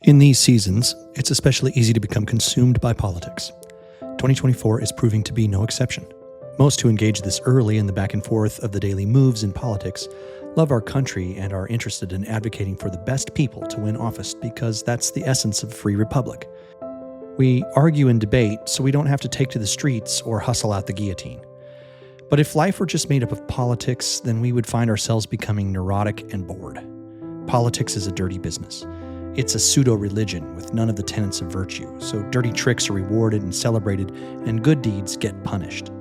In these seasons, it's especially easy to become consumed by politics. 2024 is proving to be no exception. Most who engage this early in the back and forth of the daily moves in politics love our country and are interested in advocating for the best people to win office because that's the essence of a free republic. We argue and debate so we don't have to take to the streets or hustle out the guillotine. But if life were just made up of politics, then we would find ourselves becoming neurotic and bored. Politics is a dirty business. It's a pseudo-religion with none of the tenets of virtue, so dirty tricks are rewarded and celebrated, and good deeds get punished.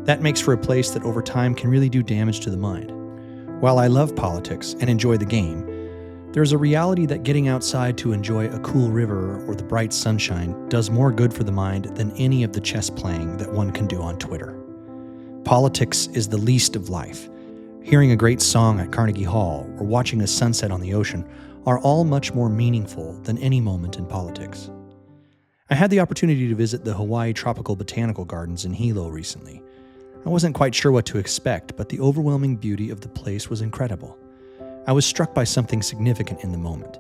That makes for a place that over time can really do damage to the mind. While I love politics and enjoy the game, there's a reality that getting outside to enjoy a cool river or the bright sunshine does more good for the mind than any of the chess playing that one can do on Twitter. Politics is the least of life. Hearing a great song at Carnegie Hall or watching a sunset on the ocean are all much more meaningful than any moment in politics. I had the opportunity to visit the Hawaii Tropical Botanical Gardens in Hilo recently. I wasn't quite sure what to expect, but the overwhelming beauty of the place was incredible. I was struck by something significant in the moment.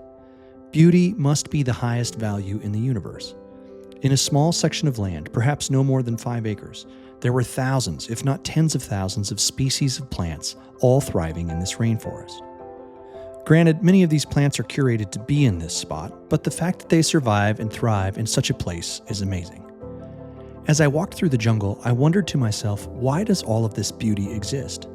Beauty must be the highest value in the universe. In a small section of land, perhaps no more than 5 acres, there were thousands, if not tens of thousands, of species of plants, all thriving in this rainforest. Granted, many of these plants are curated to be in this spot, but the fact that they survive and thrive in such a place is amazing. As I walked through the jungle, I wondered to myself, why does all of this beauty exist?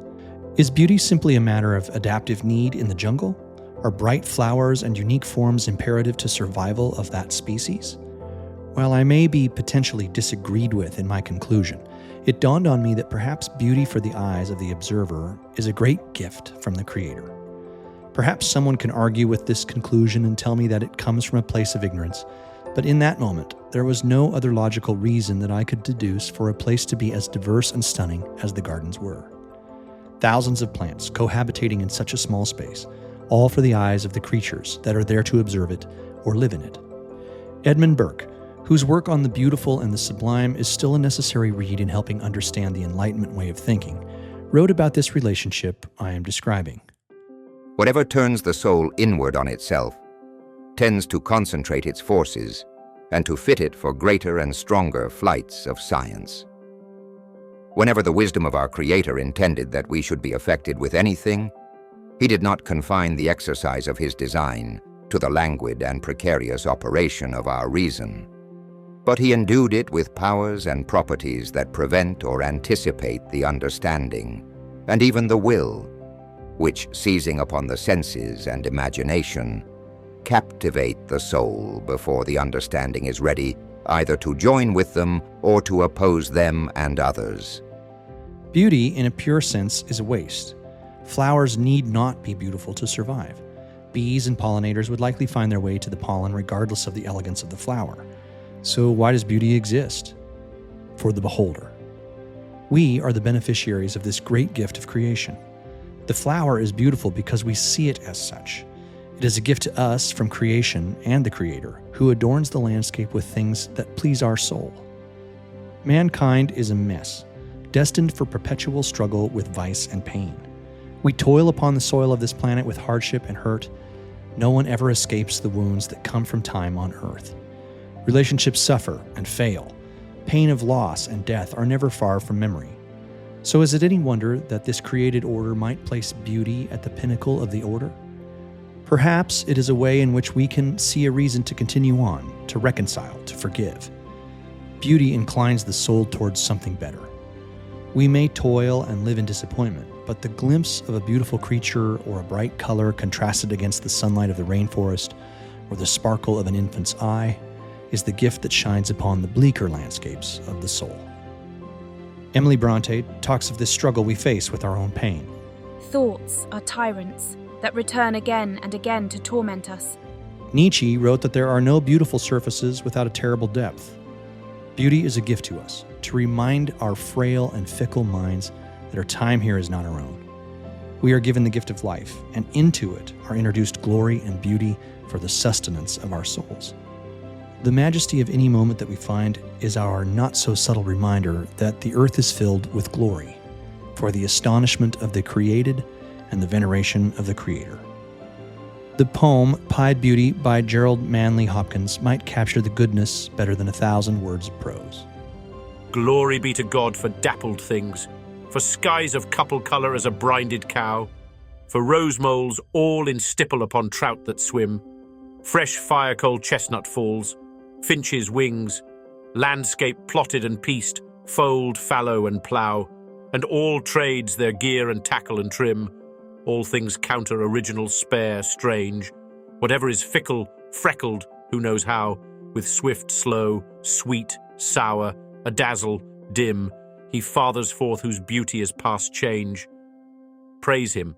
Is beauty simply a matter of adaptive need in the jungle? Are bright flowers and unique forms imperative to survival of that species? While I may be potentially disagreed with in my conclusion, it dawned on me that perhaps beauty for the eyes of the observer is a great gift from the Creator. Perhaps someone can argue with this conclusion and tell me that it comes from a place of ignorance, but in that moment, there was no other logical reason that I could deduce for a place to be as diverse and stunning as the gardens were. Thousands of plants cohabitating in such a small space, all for the eyes of the creatures that are there to observe it or live in it. Edmund Burke, whose work on the beautiful and the sublime is still a necessary read in helping understand the Enlightenment way of thinking, wrote about this relationship I am describing. Whatever turns the soul inward on itself tends to concentrate its forces and to fit it for greater and stronger flights of science. Whenever the wisdom of our Creator intended that we should be affected with anything, He did not confine the exercise of His design to the languid and precarious operation of our reason, but He endued it with powers and properties that prevent or anticipate the understanding, and even the will, which, seizing upon the senses and imagination, captivate the soul before the understanding is ready either to join with them or to oppose them and others. Beauty, in a pure sense, is a waste. Flowers need not be beautiful to survive. Bees and pollinators would likely find their way to the pollen regardless of the elegance of the flower. So why does beauty exist? For the beholder. We are the beneficiaries of this great gift of creation. The flower is beautiful because we see it as such. It is a gift to us from creation and the Creator, who adorns the landscape with things that please our soul. Mankind is a mess, destined for perpetual struggle with vice and pain. We toil upon the soil of this planet with hardship and hurt. No one ever escapes the wounds that come from time on earth. Relationships suffer and fail. Pain of loss and death are never far from memory. So is it any wonder that this created order might place beauty at the pinnacle of the order? Perhaps it is a way in which we can see a reason to continue on, to reconcile, to forgive. Beauty inclines the soul towards something better. We may toil and live in disappointment, but the glimpse of a beautiful creature or a bright color contrasted against the sunlight of the rainforest or the sparkle of an infant's eye is the gift that shines upon the bleaker landscapes of the soul. Emily Bronte talks of this struggle we face with our own pain. Thoughts are tyrants that return again and again to torment us. Nietzsche wrote that there are no beautiful surfaces without a terrible depth. Beauty is a gift to us, to remind our frail and fickle minds that our time here is not our own. We are given the gift of life, and into it are introduced glory and beauty for the sustenance of our souls. The majesty of any moment that we find is our not-so-subtle reminder that the earth is filled with glory, for the astonishment of the created and the veneration of the Creator. The poem Pied Beauty by Gerald Manley Hopkins might capture the goodness better than 1,000 words of prose. Glory be to God for dappled things, for skies of couple colour as a brinded cow, for rose moles all in stipple upon trout that swim, fresh fire-coal chestnut falls, finches' wings, landscape plotted and pieced, fold, fallow and plough, and all trades their gear and tackle and trim, all things counter, original, spare, strange, whatever is fickle, freckled, who knows how, with swift, slow, sweet, sour, a dazzle, dim, he fathers forth whose beauty is past change. Praise him,